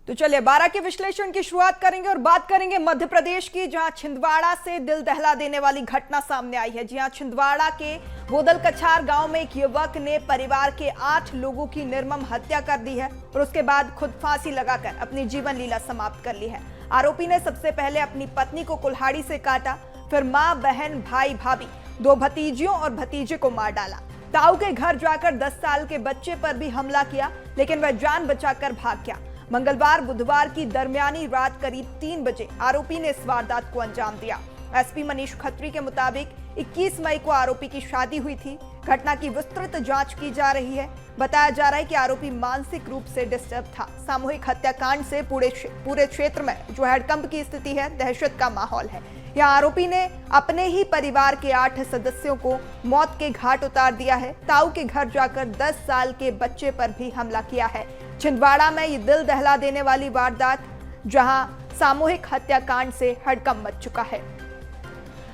तो चलिए 12 के विश्लेषण की शुरुआत करेंगे और बात करेंगे मध्य प्रदेश की, जहां छिंदवाड़ा से दिल दहला देने वाली घटना सामने आई है। जी हां, छिंदवाड़ा के बोदल कछार गांव में एक युवक ने परिवार के 8 लोगों की निर्मम हत्या कर दी है और उसके बाद खुद फांसी लगाकर अपनी जीवन लीला समाप्त कर ली है। आरोपी ने सबसे पहले अपनी पत्नी को कुल्हाड़ी से काटा, फिर मां, बहन, भाई, भाभी, 2 भतीजियों और भतीजे को मार डाला। ताऊ के घर जाकर 10 साल के बच्चे पर भी हमला किया, लेकिन वह जान बचाकर भाग गया। मंगलवार बुधवार की दरमियानी रात करीब 3 बजे आरोपी ने इस वारदात को अंजाम दिया। एसपी मनीष खत्री के मुताबिक 21 मई को आरोपी की शादी हुई थी। घटना की विस्तृत जांच की जा रही है। बताया जा रहा है कि आरोपी मानसिक रूप से डिस्टर्ब था। सामूहिक हत्याकांड से पूरे क्षेत्र में जो हड़कंप की स्थिति है, दहशत का माहौल है। यहाँ आरोपी ने अपने ही परिवार के 8 सदस्यों को मौत के घाट उतार दिया है। ताऊ के घर जाकर 10 साल के बच्चे पर भी हमला किया है। छिंदवाड़ा में ये दिल दहला देने वाली वारदात, जहां सामूहिक हत्याकांड से हड़कंप मच चुका है।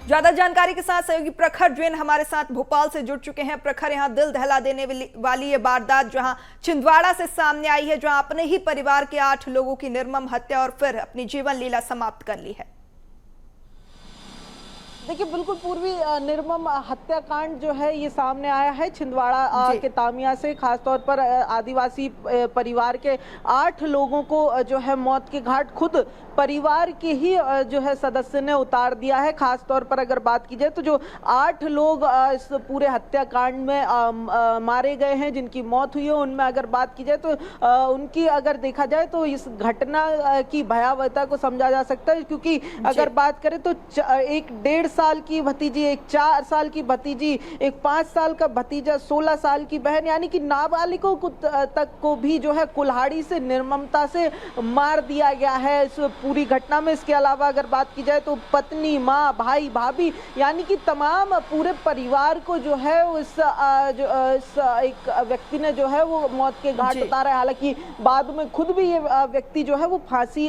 ज्यादा जानकारी के साथ सहयोगी प्रखर जैन हमारे साथ भोपाल से जुड़ चुके हैं। प्रखर, यहाँ दिल दहला देने वाली ये वारदात जहां छिंदवाड़ा से सामने आई है, जहां अपने ही परिवार के 8 लोगों की निर्मम हत्या और फिर अपनी जीवन लीला समाप्त कर ली है। देखिए, बिल्कुल पूर्वी निर्मम हत्याकांड जो है ये सामने आया है छिंदवाड़ा के तामिया से। खासतौर पर आदिवासी परिवार के 8 लोगों को जो है मौत के घाट खुद परिवार के ही जो है सदस्य ने उतार दिया है। खासतौर पर अगर बात की जाए तो जो 8 लोग इस पूरे हत्याकांड में मारे गए हैं, जिनकी मौत हुई है, उनमें अगर बात की जाए तो उनकी अगर देखा जाए तो इस घटना की भयावहता को समझा जा सकता है। क्योंकि अगर बात करें तो एक 1.5 साल की भतीजी, एक 4 साल की भतीजी, एक 5 साल का भतीजा, 16 साल की बहन, यानी कि नाबालिगों तक को भी जो है कुल्हाड़ी से निर्ममता से मार दिया गया है इस पूरी घटना में। इसके अलावा अगर बात की जाए तो पत्नी, माँ, भाई, भाभी, यानी कि तमाम पूरे परिवार को जो है इस एक व्यक्ति ने जो है वो मौत के घाट उतारा है। हालांकि बाद में खुद भी ये व्यक्ति जो है वो फांसी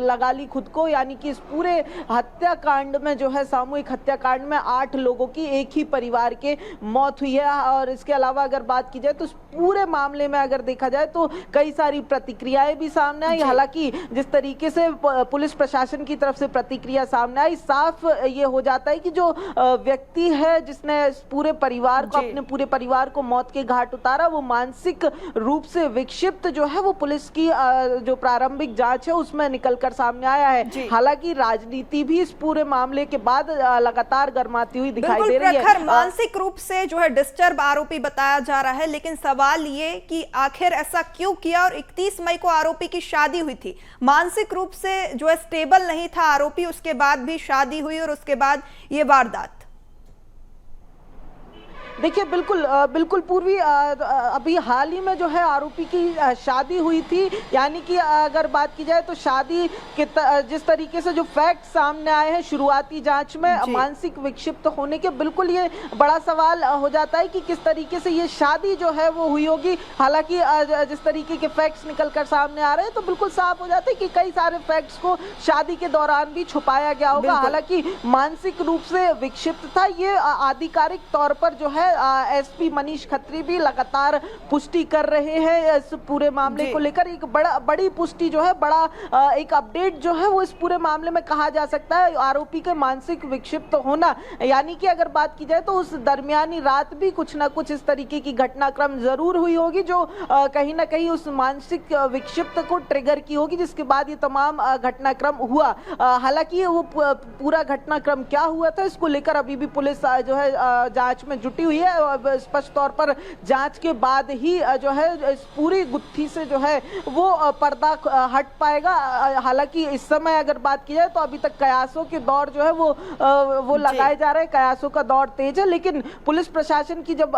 लगा ली खुद को। यानी कि इस पूरे हत्याकांड में जो है, सामूहिक हत्याकांड में 8 लोगों की एक ही परिवार के मौत हुई है। और इसके अलावा अगर बात की जाए तो इस पूरे मामले में अगर देखा जाए तो कई सारी प्रतिक्रियाएं भी सामने आई। हालांकि जिस तरीके से पुलिस प्रशासन की तरफ से प्रतिक्रिया सामने आई, साफ ये हो जाता है कि जो व्यक्ति है जिसने इस पूरे परिवार को, अपने पूरे परिवार को मौत के घाट उतारा, वो मानसिक रूप से विक्षिप्त जो है वो पुलिस की जो प्रारंभिक जांच है उसमें निकलकर सामने आया है। हालांकि राजनीति भी इस पूरे मामले के बाद लगातार गर्माती हुई दिखाई दे रही है। मानसिक रूप से जो है डिस्टर्ब आरोपी बताया जा रहा है, लेकिन सवाल ये कि आखिर ऐसा क्यों किया। और 31 मई को आरोपी की शादी हुई थी, मानसिक रूप से जो है स्टेबल नहीं था आरोपी, उसके बाद भी शादी हुई और उसके बाद ये वारदात। देखिए, बिल्कुल पूर्वी अभी हाल ही में जो है आरोपी की शादी हुई थी। यानी कि अगर बात की जाए तो शादी के जिस तरीके से जो फैक्ट सामने आए हैं शुरुआती जांच में, मानसिक विक्षिप्त होने के, बिल्कुल ये बड़ा सवाल हो जाता है कि किस तरीके से ये शादी जो है वो हुई होगी। हालांकि जिस तरीके के फैक्ट्स निकलकर सामने आ रहे हैं तो बिल्कुल साफ हो जाता है कि कई सारे फैक्ट्स को शादी के दौरान भी छुपाया गया होगा। हालांकि मानसिक रूप से विक्षिप्त था, ये आधिकारिक तौर पर जो है एसपी मनीष खत्री भी लगातार पुष्टि कर रहे हैं इस पूरे मामले को लेकर। एक बड़ी पुष्टि जो है, बड़ा एक अपडेट जो है वो इस पूरे मामले में कहा जा सकता है आरोपी के मानसिक विक्षिप्त होना। यानी कि अगर बात की जाए तो उस दरमियानी रात भी कुछ ना कुछ इस तरीके की घटनाक्रम जरूर हुई होगी जो कहीं ना कहीं उस मानसिक विक्षिप्त को ट्रिगर की होगी, जिसके बाद ये तमाम घटनाक्रम हुआ। हालांकि वो पूरा घटनाक्रम क्या हुआ था इसको लेकर अभी भी पुलिस जो है जांच में जुटी हुई है। स्पष्ट तौर पर जांच के बाद ही जो है इस पूरी गुत्थी से जो है वो पर्दा हट पाएगा। हालांकि इस समय अगर बात की जाए तो अभी तक कयासों के दौर जो है वो लगाए जा रहे हैं, कयासों का दौर तेज है। लेकिन पुलिस प्रशासन की जब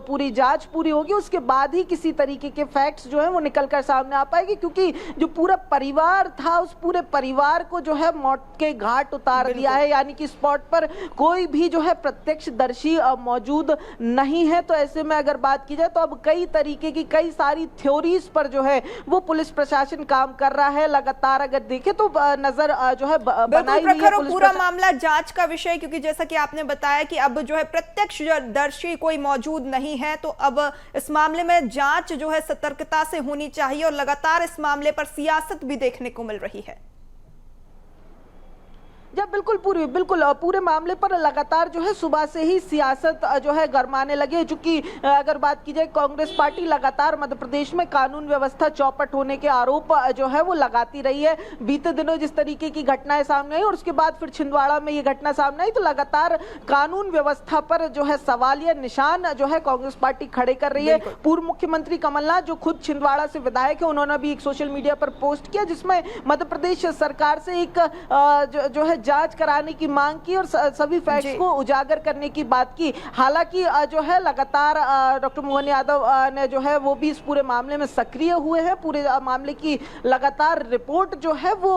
पूरी जांच पूरी होगी उसके बाद ही किसी तरीके के फैक्ट्स जो है वो निकलकर सामने आ पाएगी। क्योंकि जो पूरा परिवार था, उस पूरे परिवार को जो है मौत के घाट उतार दिया है। यानी कि स्पॉट पर कोई भी जो है प्रत्यक्षदर्शी मौजूद मौजूद नहीं है। तो ऐसे में अगर बात की जाए तो अब कई तरीके की कई सारी थ्योरीज पर जो है वो पुलिस प्रशासन काम कर रहा है। लगातार अगर देखें तो नजर जो है बनाई हुई है पूरा मामला जांच का विषय, क्योंकि जैसा कि आपने बताया कि अब जो है प्रत्यक्षदर्शी कोई मौजूद नहीं है, तो अब इस मामले में जांच जो है सतर्कता से होनी चाहिए और लगातार इस मामले पर सियासत भी देखने को मिल रही है। जब बिल्कुल पूरे मामले पर लगातार जो है सुबह से ही सियासत जो है गरमाने लगे, चूंकि अगर बात की जाए कांग्रेस पार्टी लगातार मध्य प्रदेश में कानून व्यवस्था चौपट होने के आरोप जो है वो लगाती रही है। बीते दिनों जिस तरीके की घटनाएं सामने आई और उसके बाद फिर छिंदवाड़ा में ये घटना सामने आई, तो लगातार कानून व्यवस्था पर जो है सवालिया निशान जो है कांग्रेस पार्टी खड़े कर रही है। पूर्व मुख्यमंत्री कमलनाथ जो खुद छिंदवाड़ा से विधायक है, उन्होंने भी एक सोशल मीडिया पर पोस्ट किया जिसमें मध्य प्रदेश सरकार से एक जो है जांच कराने की मांग की और सभी फैक्ट्स को उजागर करने की बात की। हालांकि जो है लगातार डॉक्टर मोहन यादव ने जो है वो भी इस पूरे मामले में सक्रिय हुए हैं। पूरे मामले की लगातार रिपोर्ट जो है वो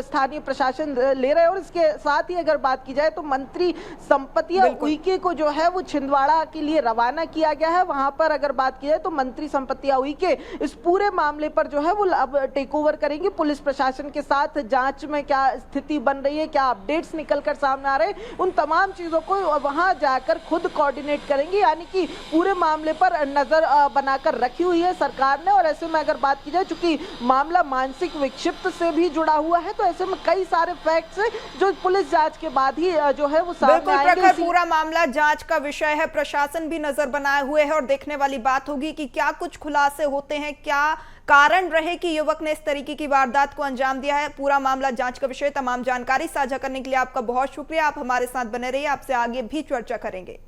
स्थानीय प्रशासन ले रहे हैं। और इसके साथ ही अगर बात की जाए तो मंत्री संपतिया उइके को जो है वो छिंदवाड़ा के लिए रवाना किया गया है। वहां पर अगर बात की जाए तो मंत्री संपतिया उइके इस पूरे मामले पर जो है वो अब टेक ओवर करेंगे। पुलिस प्रशासन के साथ जांच में क्या स्थिति बन रही है, क्या अपडेट्स निकल कर सामने आ रहे हैं, उन तमाम चीजों को वहां जाकर खुद कोऑर्डिनेट करेंगे। यानी कि पूरे मामले पर नजर बनाकर रखी हुई है सरकार ने। और ऐसे में अगर बात की जाए, चूंकि मामला मानसिक विक्षिप्त से भी जुड़ा हुआ है, तो ऐसे में कई सारे फैक्ट्स हैं जो पुलिस जांच के बाद ही जो है वो सामने आएंगे। पूरा मामला जांच का विषय है, प्रशासन भी नजर बनाए हुए है और देखने वाली बात होगी कि क्या कुछ खुलासे होते हैं, क्या कारण रहे कि युवक ने इस तरीके की वारदात को अंजाम दिया है। पूरा मामला जांच का विषय। तमाम जानकारी साझा करने के लिए आपका बहुत शुक्रिया। आप हमारे साथ बने रहिए, आपसे आगे भी चर्चा करेंगे।